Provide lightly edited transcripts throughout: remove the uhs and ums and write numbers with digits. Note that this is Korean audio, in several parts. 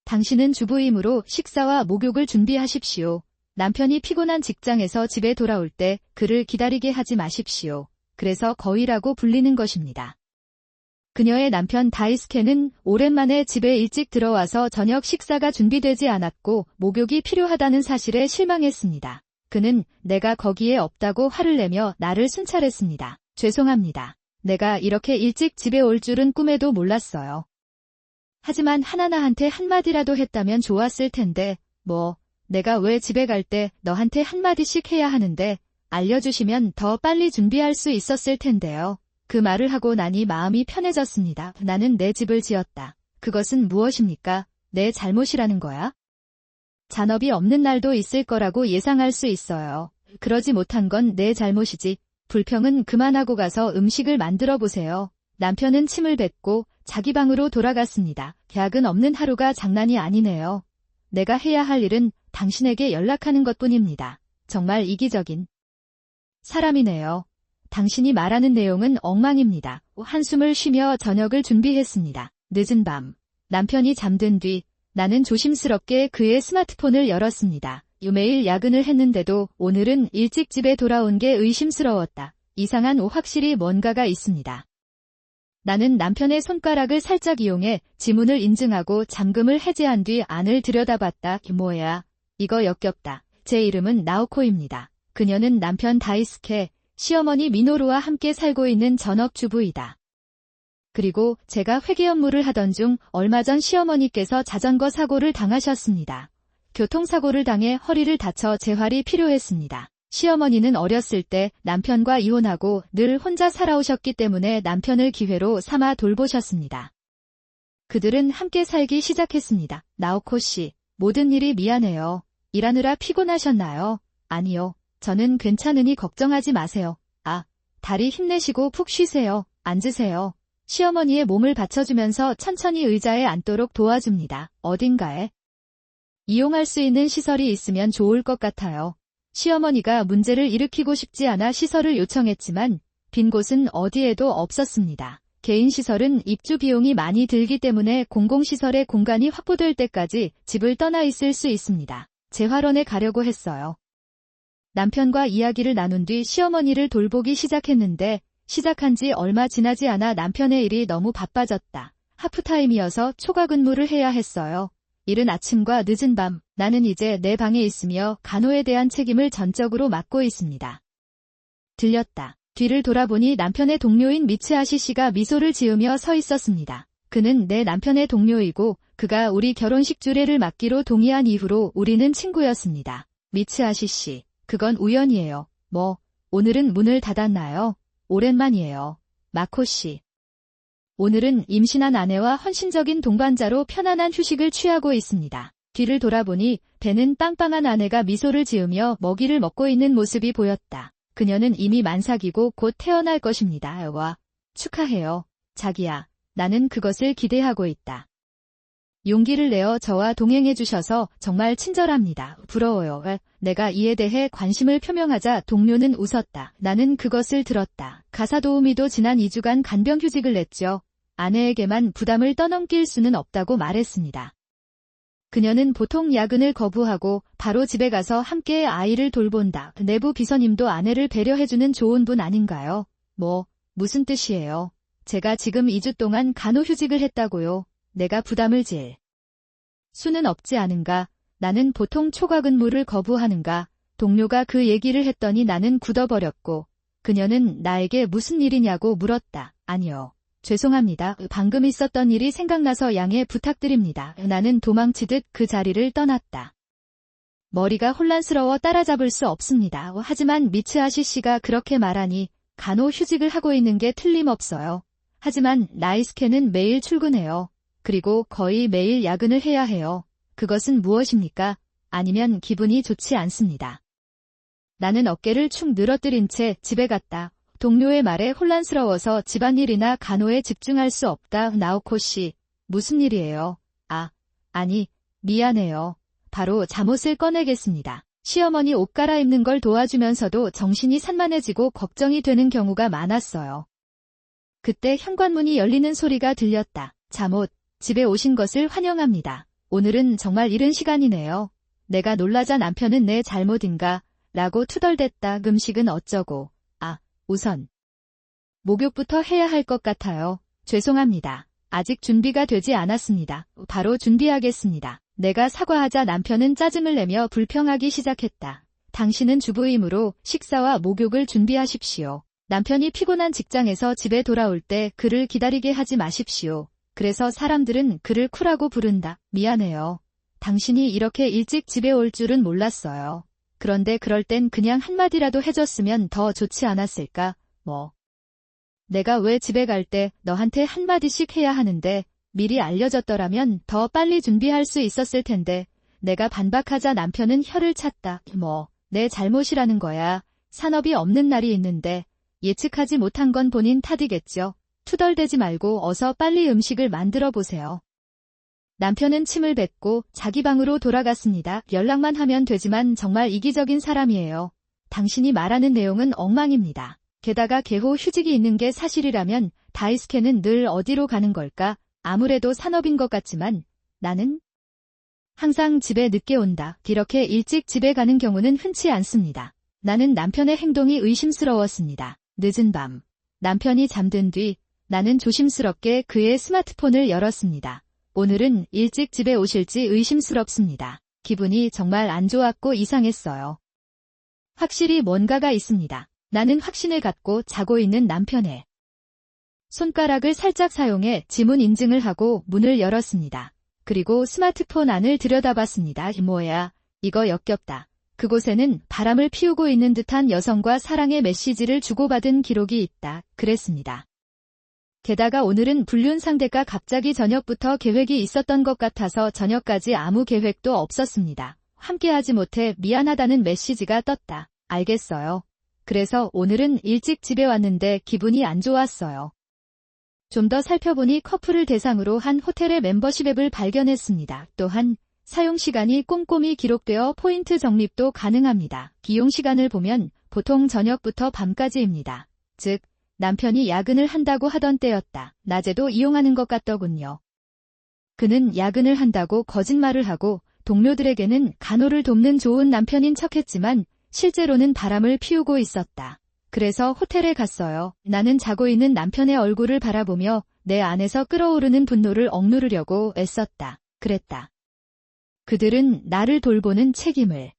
당신은 주부이므로 식사와 목욕을 준비하십시오. 남편이 피곤한 직장에서 집에 돌아올 때 그를 기다리게 하지 마십시오. 그래서 거위라고 불리는 것입니다. 그녀의 남편 다이스케는 오랜만에 집에 일찍 들어와서 저녁 식사가 준비되지 않았고 목욕이 필요하다는 사실에 실망했습니다. 그는 내가 거기에 없다고 화를 내며 나를 순찰했습니다. 죄송합니다. 내가 이렇게 일찍 집에 올 줄은 꿈에도 몰랐어요. 하지만 하나나한테 한마디라도 했다면 좋았을 텐데, 내가 왜 집에 갈 때 너한테 한마디씩 해야 하는데 알려주시면 더 빨리 준비할 수 있었을 텐데요. 그 말을 하고 나니 마음이 편해졌습니다. 나는 내 집을 지었다. 그것은 무엇입니까? 내 잘못이라는 거야? 잔업이 없는 날도 있을 거라고 예상할 수 있어요. 그러지 못한 건 내 잘못이지. 불평은 그만하고 가서 음식을 만들어 보세요. 남편은 침을 뱉고 자기 방으로 돌아갔습니다. 야근 없는 하루가 장난이 아니네요. 내가 해야 할 일은 당신에게 연락하는 것뿐입니다. 정말 이기적인 사람이네요. 당신이 말하는 내용은 엉망입니다. 한숨을 쉬며 저녁을 준비했습니다. 늦은 밤, 남편이 잠든 뒤 나는 조심스럽게 그의 스마트폰을 열었습니다. 매일 야근을 했는데도 오늘은 일찍 집에 돌아온 게 의심스러웠다. 이상한 확실히 뭔가가 있습니다. 나는 남편의 손가락을 살짝 이용해 지문을 인증하고 잠금을 해제한 뒤 안을 들여다봤다. 뭐야? 이거 역겹다. 제 이름은 나오코입니다. 그녀는 남편 다이스케, 시어머니 미노루와 함께 살고 있는 전업주부이다. 그리고 제가 회계 업무를 하던 중 얼마 전 시어머니께서 자전거 사고를 당하셨습니다. 교통사고를 당해 허리를 다쳐 재활이 필요했습니다. 시어머니는 어렸을 때 남편과 이혼하고 늘 혼자 살아오셨기 때문에 남편을 기회로 삼아 돌보셨습니다. 그들은 함께 살기 시작했습니다. 나오코 씨, 모든 일이 미안해요. 일하느라 피곤하셨나요? 아니요. 저는 괜찮으니 걱정하지 마세요. 다리 힘내시고 푹 쉬세요. 앉으세요. 시어머니의 몸을 받쳐주면서 천천히 의자에 앉도록 도와줍니다. 어딘가에 이용할 수 있는 시설이 있으면 좋을 것 같아요. 시어머니가 문제를 일으키고 싶지 않아 시설을 요청했지만 빈 곳은 어디에도 없었습니다. 개인 시설은 입주 비용이 많이 들기 때문에 공공시설의 공간이 확보될 때까지 집을 떠나 있을 수 있습니다. 재활원에 가려고 했어요. 남편과 이야기를 나눈 뒤 시어머니를 돌보기 시작했는데 시작한 지 얼마 지나지 않아 남편의 일이 너무 바빠졌다. 하프타임이어서 초과 근무를 해야 했어요. 이른 아침과 늦은 밤, 나는 이제 내 방에 있으며 간호에 대한 책임을 전적으로 맡고 있습니다. 들렸다. 뒤를 돌아보니 남편의 동료인 미츠아시 씨가 미소를 지으며 서 있었습니다. 그는 내 남편의 동료이고 그가 우리 결혼식 주례를 맡기로 동의한 이후로 우리는 친구였습니다. 미츠아시 씨, 그건 우연이에요. 오늘은 문을 닫았나요? 오랜만이에요. 마코 씨. 오늘은 임신한 아내와 헌신적인 동반자로 편안한 휴식을 취하고 있습니다. 뒤를 돌아보니 배는 빵빵한 아내가 미소를 지으며 먹이를 먹고 있는 모습이 보였다. 그녀는 이미 만삭이고 곧 태어날 것입니다. 와, 축하해요. 자기야, 나는 그것을 기대하고 있다. 용기를 내어 저와 동행해 주셔서 정말 친절합니다. 부러워요. 내가 이에 대해 관심을 표명하자 동료는 웃었다. 나는 그것을 들었다. 가사 도우미도 지난 2주간 간병휴직을 냈죠. 아내에게만 부담을 떠넘길 수는 없다고 말했습니다. 그녀는 보통 야근을 거부하고 바로 집에 가서 함께 아이를 돌본다. 내부 비서님도 아내를 배려해주는 좋은 분 아닌가요? 무슨 뜻이에요? 제가 지금 2주 동안 간호휴직을 했다고요. 내가 부담을 질 수는 없지 않은가? 나는 보통 초과 근무를 거부하는가? 동료가 그 얘기를 했더니 나는 굳어버렸고 그녀는 나에게 무슨 일이냐고 물었다. 아니요. 죄송합니다. 방금 있었던 일이 생각나서 양해 부탁드립니다. 나는 도망치듯 그 자리를 떠났다. 머리가 혼란스러워 따라잡을 수 없습니다. 하지만 미츠아시 씨가 그렇게 말하니 간호휴직을 하고 있는 게 틀림없어요. 하지만 나이스케는 매일 출근해요. 그리고 거의 매일 야근을 해야 해요. 그것은 무엇입니까? 아니면 기분이 좋지 않습니다. 나는 어깨를 축 늘어뜨린 채 집에 갔다. 동료의 말에 혼란스러워서 집안일이나 간호에 집중할 수 없다. 나오코 씨, 무슨 일이에요? 아니, 미안해요. 바로 잠옷을 꺼내겠습니다. 시어머니 옷 갈아입는 걸 도와주면서도 정신이 산만해지고 걱정이 되는 경우가 많았어요. 그때 현관문이 열리는 소리가 들렸다. 잠옷, 집에 오신 것을 환영합니다. 오늘은 정말 이른 시간이네요. 내가 놀라자 남편은 내 잘못인가? 라고 투덜댔다. 음식은 어쩌고. 우선 목욕부터 해야 할 것 같아요. 죄송합니다. 아직 준비가 되지 않았습니다. 바로 준비하겠습니다. 내가 사과하자 남편은 짜증을 내며 불평하기 시작했다. 당신은 주부이므로 식사와 목욕을 준비하십시오. 남편이 피곤한 직장에서 집에 돌아올 때 그를 기다리게 하지 마십시오. 그래서 사람들은 그를 쿨하고 부른다. 미안해요. 당신이 이렇게 일찍 집에 올 줄은 몰랐어요. 그런데 그럴 땐 그냥 한마디라도 해줬으면 더 좋지 않았을까? 내가 왜 집에 갈 때 너한테 한마디씩 해야 하는데 미리 알려줬더라면 더 빨리 준비할 수 있었을 텐데. 내가 반박하자 남편은 혀를 찼다. 내 잘못이라는 거야. 산업이 없는 날이 있는데 예측하지 못한 건 본인 탓이겠죠. 투덜대지 말고 어서 빨리 음식을 만들어 보세요. 남편은 침을 뱉고 자기 방으로 돌아갔습니다. 연락만 하면 되지만 정말 이기적인 사람이에요. 당신이 말하는 내용은 엉망입니다. 게다가 개호 휴직이 있는 게 사실이라면 다이스케는 늘 어디로 가는 걸까? 아무래도 산업인 것 같지만 나는 항상 집에 늦게 온다. 이렇게 일찍 집에 가는 경우는 흔치 않습니다. 나는 남편의 행동이 의심스러웠습니다. 늦은 밤, 남편이 잠든 뒤 나는 조심스럽게 그의 스마트폰을 열었습니다. 오늘은 일찍 집에 오실지 의심스럽습니다. 기분이 정말 안 좋았고 이상했어요. 확실히 뭔가가 있습니다. 나는 확신을 갖고 자고 있는 남편의 손가락을 살짝 사용해 지문 인증을 하고 문을 열었습니다. 그리고 스마트폰 안을 들여다봤습니다. 뭐야, 이거 역겹다. 그곳에는 바람을 피우고 있는 듯한 여성과 사랑의 메시지를 주고받은 기록이 있다. 그랬습니다. 게다가 오늘은 불륜 상대가 갑자기 저녁부터 계획이 있었던 것 같아서 저녁까지 아무 계획도 없었습니다. 함께하지 못해 미안하다는 메시지가 떴다. 알겠어요. 그래서 오늘은 일찍 집에 왔는데 기분이 안 좋았어요. 좀 더 살펴보니 커플을 대상으로 한 호텔의 멤버십 앱을 발견했습니다. 또한 사용시간이 꼼꼼히 기록되어 포인트 적립도 가능합니다. 기용시간을 보면 보통 저녁부터 밤까지입니다. 즉, 남편이 야근을 한다고 하던 때였다. 낮에도 이용하는 것 같더군요. 그는 야근을 한다고 거짓말을 하고 동료들에게는 간호를 돕는 좋은 남편인 척했지만 실제로는 바람을 피우고 있었다. 그래서 호텔에 갔어요. 나는 자고 있는 남편의 얼굴을 바라보며 내 안에서 끓어오르는 분노를 억누르려고 애썼다. 그랬다. 그들은 나를 돌보는 책임을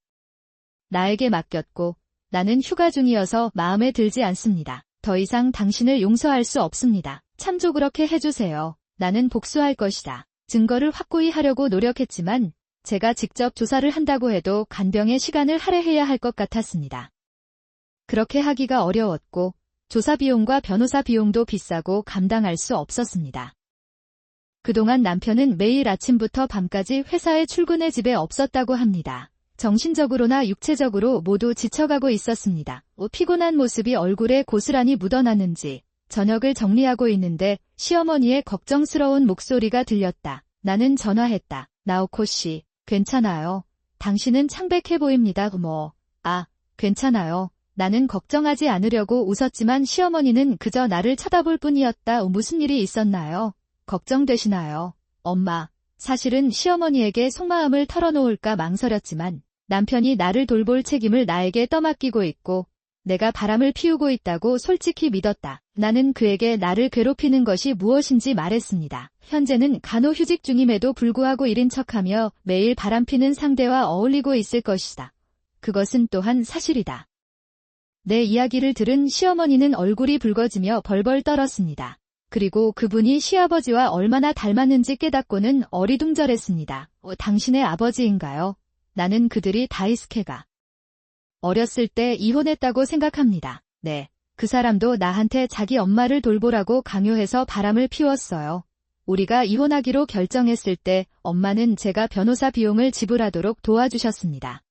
나에게 맡겼고 나는 휴가 중이어서 마음에 들지 않습니다. 더 이상 당신을 용서할 수 없습니다. 참조 그렇게 해주세요. 나는 복수할 것이다. 증거를 확고히 하려고 노력했지만 제가 직접 조사를 한다고 해도 간병의 시간을 할애해야 할 것 같았습니다. 그렇게 하기가 어려웠고 조사 비용과 변호사 비용도 비싸고 감당할 수 없었습니다. 그동안 남편은 매일 아침부터 밤까지 회사에 출근해 집에 없었다고 합니다. 정신적으로나 육체적으로 모두 지쳐가고 있었습니다. 피곤한 모습이 얼굴에 고스란히 묻어났는지 저녁을 정리하고 있는데 시어머니의 걱정스러운 목소리가 들렸다. 나는 전화했다. 나오코 씨, 괜찮아요. 당신은 창백해 보입니다. 괜찮아요. 나는 걱정하지 않으려고 웃었지만 시어머니는 그저 나를 쳐다볼 뿐이었다. 무슨 일이 있었나요? 걱정되시나요? 엄마, 사실은 시어머니에게 속마음을 털어놓을까 망설였지만 남편이 나를 돌볼 책임을 나에게 떠맡기고 있고 내가 바람을 피우고 있다고 솔직히 믿었다. 나는 그에게 나를 괴롭히는 것이 무엇인지 말했습니다. 현재는 간호휴직 중임에도 불구하고 1인 척하며 매일 바람피는 상대와 어울리고 있을 것이다. 그것은 또한 사실이다. 내 이야기를 들은 시어머니는 얼굴이 붉어지며 벌벌 떨었습니다. 그리고 그분이 시아버지와 얼마나 닮았는지 깨닫고는 어리둥절했습니다. 당신의 아버지인가요? 나는 그들이 다이스케가 어렸을 때 이혼했다고 생각합니다. 네, 그 사람도 나한테 자기 엄마를 돌보라고 강요해서 바람을 피웠어요. 우리가 이혼하기로 결정했을 때 엄마는 제가 변호사 비용을 지불하도록 도와주셨습니다.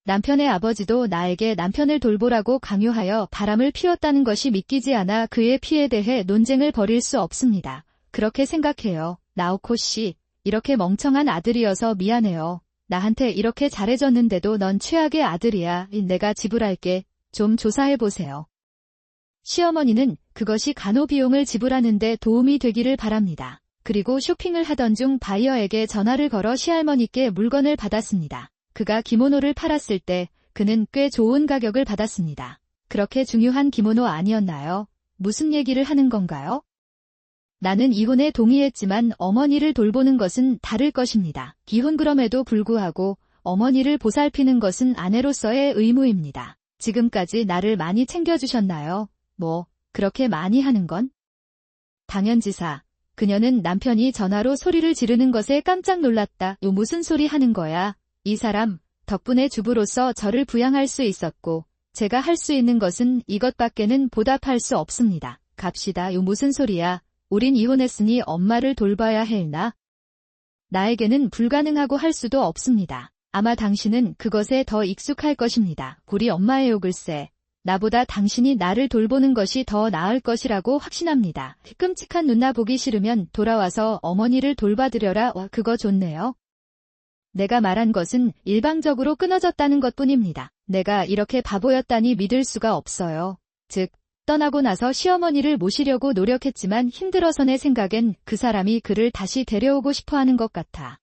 남편의 아버지도 나에게 남편을 돌보라고 강요하여 바람을 피웠다는 것이 믿기지 않아 그의 피에 대해 논쟁을 벌일 수 없습니다. 그렇게 생각해요. 나오코 씨, 이렇게 멍청한 아들이어서 미안해요. 나한테 이렇게 잘해줬는데도 넌 최악의 아들이야. 내가 지불할게. 좀 조사해보세요. 시어머니는 그것이 간호 비용을 지불하는데 도움이 되기를 바랍니다. 그리고 쇼핑을 하던 중 바이어에게 전화를 걸어 시할머니께 물건을 받았습니다. 그가 기모노를 팔았을 때 그는 꽤 좋은 가격을 받았습니다. 그렇게 중요한 기모노 아니었나요? 무슨 얘기를 하는 건가요? 나는 이혼에 동의했지만 어머니를 돌보는 것은 다를 것입니다. 기혼그럼에도 불구하고 어머니를 보살피는 것은 아내로서의 의무입니다. 지금까지 나를 많이 챙겨주셨나요? 뭐, 그렇게 많이 하는 건? 당연지사. 그녀는 남편이 전화로 소리를 지르는 것에 깜짝 놀랐다. 무슨 소리 하는 거야? 이 사람, 덕분에 주부로서 저를 부양할 수 있었고, 제가 할 수 있는 것은 이것밖에는 보답할 수 없습니다. 갑시다. 무슨 소리야? 우린 이혼했으니 엄마를 돌봐야 했나? 나에게는 불가능하고 할 수도 없습니다. 아마 당신은 그것에 더 익숙할 것입니다. 우리 엄마예요. 글쎄. 나보다 당신이 나를 돌보는 것이 더 나을 것이라고 확신합니다. 끔찍한 눈나 보기 싫으면 돌아와서 어머니를 돌봐드려라. 와, 그거 좋네요. 내가 말한 것은 일방적으로 끊어졌다는 것뿐입니다. 내가 이렇게 바보였다니 믿을 수가 없어요. 즉, 떠나고 나서 시어머니를 모시려고 노력했지만 힘들어서 내 생각엔 그 사람이 그를 다시 데려오고 싶어하는 것 같아.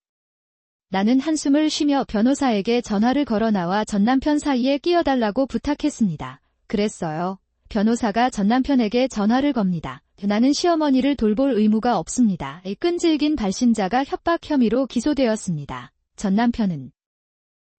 나는 한숨을 쉬며 변호사에게 전화를 걸어 나와 전남편 사이에 끼어달라고 부탁했습니다. 그랬어요. 변호사가 전남편에게 전화를 겁니다. 나는 시어머니를 돌볼 의무가 없습니다. 끈질긴 발신자가 협박 혐의로 기소되었습니다. 전남편은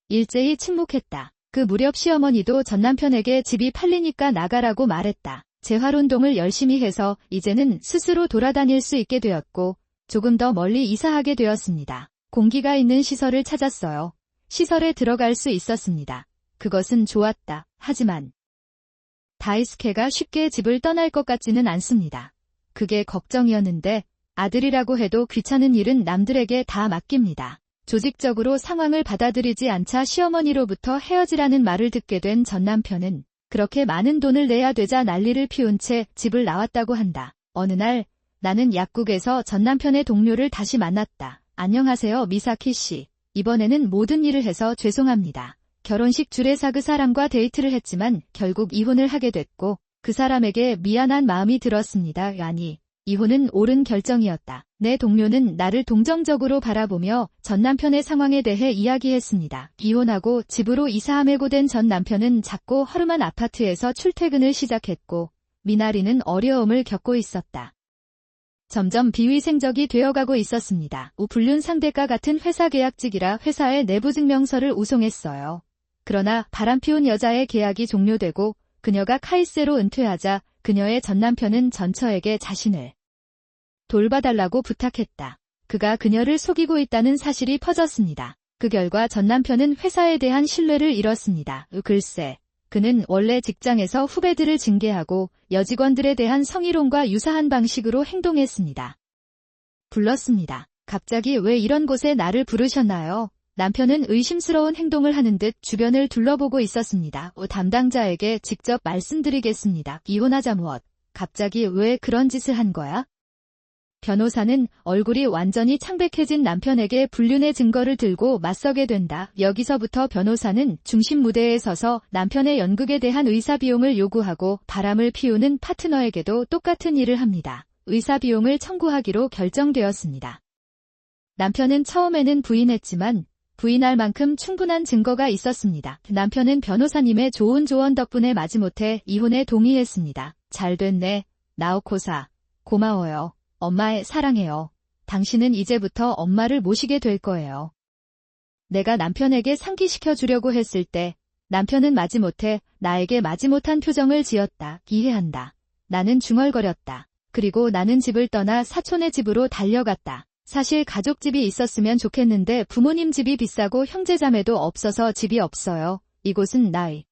일제히 침묵했다. 그 무렵 시어머니도 전남편에게 집이 팔리니까 나가라고 말했다. 재활운동을 열심히 해서 이제는 스스로 돌아다닐 수 있게 되었고 조금 더 멀리 이사하게 되었습니다. 공기가 있는 시설을 찾았어요. 시설에 들어갈 수 있었습니다. 그것은 좋았다. 하지만 다이스케가 쉽게 집을 떠날 것 같지는 않습니다. 그게 걱정이었는데 아들이라고 해도 귀찮은 일은 남들에게 다 맡깁니다. 조직적으로 상황을 받아들이지 않자 시어머니로부터 헤어지라는 말을 듣게 된 전남편은 그렇게 많은 돈을 내야 되자 난리를 피운 채 집을 나왔다고 한다. 어느 날 나는 약국에서 전남편의 동료를 다시 만났다. 안녕하세요, 미사키 씨. 이번에는 모든 일을 해서 죄송합니다. 결혼식 주례사 그 사람과 데이트를 했지만 결국 이혼을 하게 됐고 그 사람에게 미안한 마음이 들었습니다. 아니, 이혼은 옳은 결정이었다. 내 동료는 나를 동정적으로 바라보며 전 남편의 상황에 대해 이야기했습니다. 이혼하고 집으로 이사하매고 된 전 남편은 작고 허름한 아파트에서 출퇴근을 시작했고 미나리는 어려움을 겪고 있었다. 점점 비위생적이 되어가고 있었습니다. 불륜 상대가 같은 회사 계약직이라 회사에 내부 증명서를 우송했어요. 그러나 바람피운 여자의 계약이 종료되고 그녀가 카이세로 은퇴하자 그녀의 전 남편은 전처에게 자신을 돌봐달라고 부탁했다. 그가 그녀를 속이고 있다는 사실이 퍼졌습니다. 그 결과 전 남편은 회사에 대한 신뢰를 잃었습니다. 글쎄, 그는 원래 직장에서 후배들을 징계하고 여직원들에 대한 성희롱과 유사한 방식으로 행동했습니다. 불렀습니다. 갑자기 왜 이런 곳에 나를 부르셨나요? 남편은 의심스러운 행동을 하는 듯 주변을 둘러보고 있었습니다. 담당자에게 직접 말씀드리겠습니다. 이혼하자 무엇? 갑자기 왜 그런 짓을 한 거야? 변호사는 얼굴이 완전히 창백해진 남편에게 불륜의 증거를 들고 맞서게 된다. 여기서부터 변호사는 중심 무대에 서서 남편의 연극에 대한 의사 비용을 요구하고 바람을 피우는 파트너에게도 똑같은 일을 합니다. 의사 비용을 청구하기로 결정되었습니다. 남편은 처음에는 부인했지만 부인할 만큼 충분한 증거가 있었습니다. 남편은 변호사님의 좋은 조언 덕분에 마지못해 이혼에 동의했습니다. 잘 됐네. 나오코사. 고마워요. 엄마의 사랑해요. 당신은 이제부터 엄마를 모시게 될 거예요. 내가 남편에게 상기시켜 주려고 했을 때 남편은 마지못해 나에게 마지못한 표정을 지었다. 이해한다. 나는 중얼거렸다. 그리고 나는 집을 떠나 사촌의 집으로 달려갔다. 사실 가족집이 있었으면 좋겠는데 부모님 집이 비싸고 형제자매도 없어서 집이 없어요. 이곳은 나의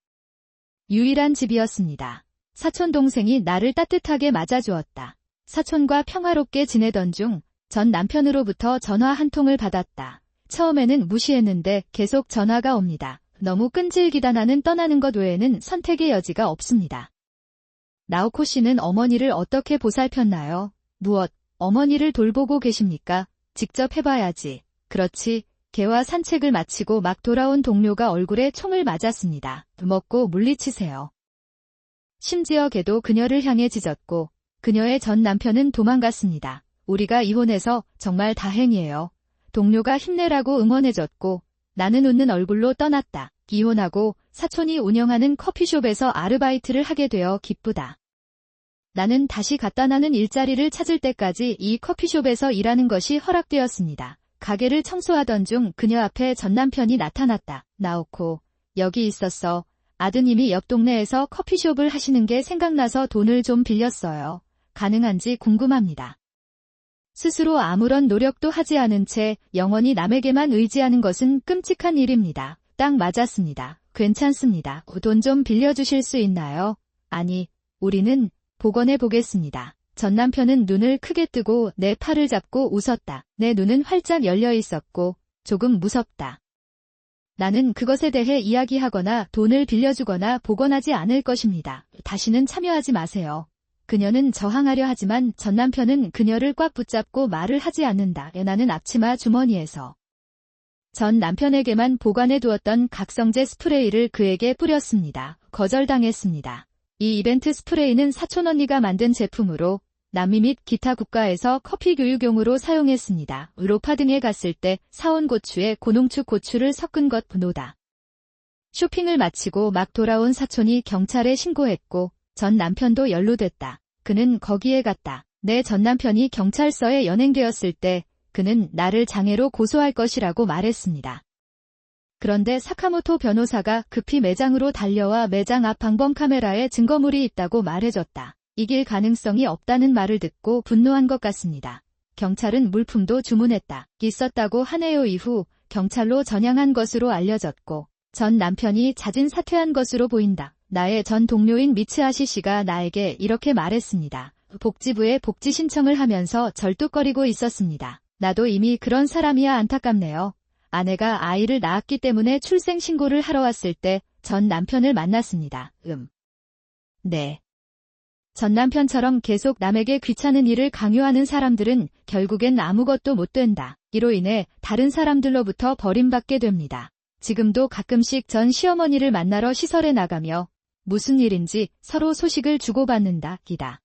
유일한 집이었습니다. 사촌 동생이 나를 따뜻하게 맞아주었다. 사촌과 평화롭게 지내던 중 전 남편으로부터 전화 한 통을 받았다. 처음에는 무시했는데 계속 전화가 옵니다. 너무 끈질기다. 나는 떠나는 것 외에는 선택의 여지가 없습니다. 나오코 씨는 어머니를 어떻게 보살폈나요? 무엇? 어머니를 돌보고 계십니까? 직접 해봐야지. 그렇지. 개와 산책을 마치고 막 돌아온 동료가 얼굴에 총을 맞았습니다. 먹고 물리치세요. 심지어 개도 그녀를 향해 짖었고 그녀의 전 남편은 도망갔습니다. 우리가 이혼해서 정말 다행이에요. 동료가 힘내라고 응원해줬고 나는 웃는 얼굴로 떠났다. 이혼하고 사촌이 운영하는 커피숍에서 아르바이트를 하게 되어 기쁘다. 나는 다시 갖다 나는 일자리를 찾을 때까지 이 커피숍에서 일하는 것이 허락되었습니다. 가게를 청소하던 중 그녀 앞에 전 남편이 나타났다. 나오코, 여기 있었어. 아드님이 옆 동네에서 커피숍을 하시는 게 생각나서 돈을 좀 빌렸어요. 가능한지 궁금합니다. 스스로 아무런 노력도 하지 않은 채 영원히 남에게만 의지하는 것은 끔찍한 일입니다. 딱 맞았습니다. 괜찮습니다. 돈 좀 빌려주실 수 있나요? 아니, 우리는 복원해 보겠습니다. 전 남편은 눈을 크게 뜨고 내 팔을 잡고 웃었다. 내 눈은 활짝 열려 있었고 조금 무섭다. 나는 그것에 대해 이야기하거나 돈을 빌려주거나 복원하지 않을 것입니다. 다시는 참여하지 마세요. 그녀는 저항하려 하지만 전 남편은 그녀를 꽉 붙잡고 말을 하지 않는다. 나는 앞치마 주머니에서 전 남편에게만 보관해 두었던 각성제 스프레이를 그에게 뿌렸습니다. 거절당했습니다. 이 이벤트 스프레이는 사촌 언니가 만든 제품으로 남미 및 기타 국가에서 커피 교육용으로 사용했습니다. 유로파 등에 갔을 때 사온 고추에 고농축 고추를 섞은 것 분호다. 쇼핑을 마치고 막 돌아온 사촌이 경찰에 신고했고 전 남편도 연루됐다. 그는 거기에 갔다. 내 전 남편이 경찰서에 연행되었을 때 그는 나를 장애로 고소할 것이라고 말했습니다. 그런데 사카모토 변호사가 급히 매장으로 달려와 매장 앞 방범 카메라에 증거물이 있다고 말해줬다. 이길 가능성이 없다는 말을 듣고 분노한 것 같습니다. 경찰은 물품도 주문했다. 있었다고 하네요. 이후 경찰로 전향한 것으로 알려졌고 전 남편이 자진 사퇴한 것으로 보인다. 나의 전 동료인 미츠하시 씨가 나에게 이렇게 말했습니다. 복지부에 복지 신청을 하면서 절뚝거리고 있었습니다. 나도 이미 그런 사람이야. 안타깝네요. 아내가 아이를 낳았기 때문에 출생신고를 하러 왔을 때 전 남편을 만났습니다. 네. 전 남편처럼 계속 남에게 귀찮은 일을 강요하는 사람들은 결국엔 아무것도 못 된다. 이로 인해 다른 사람들로부터 버림받게 됩니다. 지금도 가끔씩 전 시어머니를 만나러 시설에 나가며 무슨 일인지 서로 소식을 주고받는다. 기다.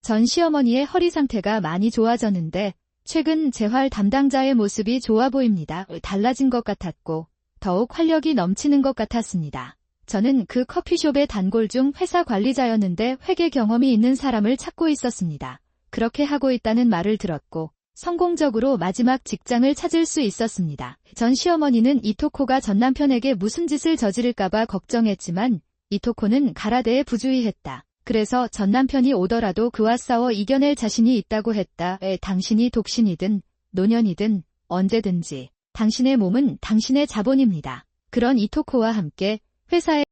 전 시어머니의 허리 상태가 많이 좋아졌는데 최근 재활 담당자의 모습이 좋아 보입니다. 달라진 것 같았고 더욱 활력이 넘치는 것 같았습니다. 저는 그 커피숍의 단골 중 회사 관리자였는데 회계 경험이 있는 사람을 찾고 있었습니다. 그렇게 하고 있다는 말을 들었고 성공적으로 마지막 직장을 찾을 수 있었습니다. 전 시어머니는 이토코가 전 남편에게 무슨 짓을 저지를까봐 걱정했지만 이토코는 가라데에 부주의했다. 그래서 전 남편이 오더라도 그와 싸워 이겨낼 자신이 있다고 했다. 당신이 독신이든 노년이든 언제든지 당신의 몸은 당신의 자본입니다. 그런 이토코와 함께 회사에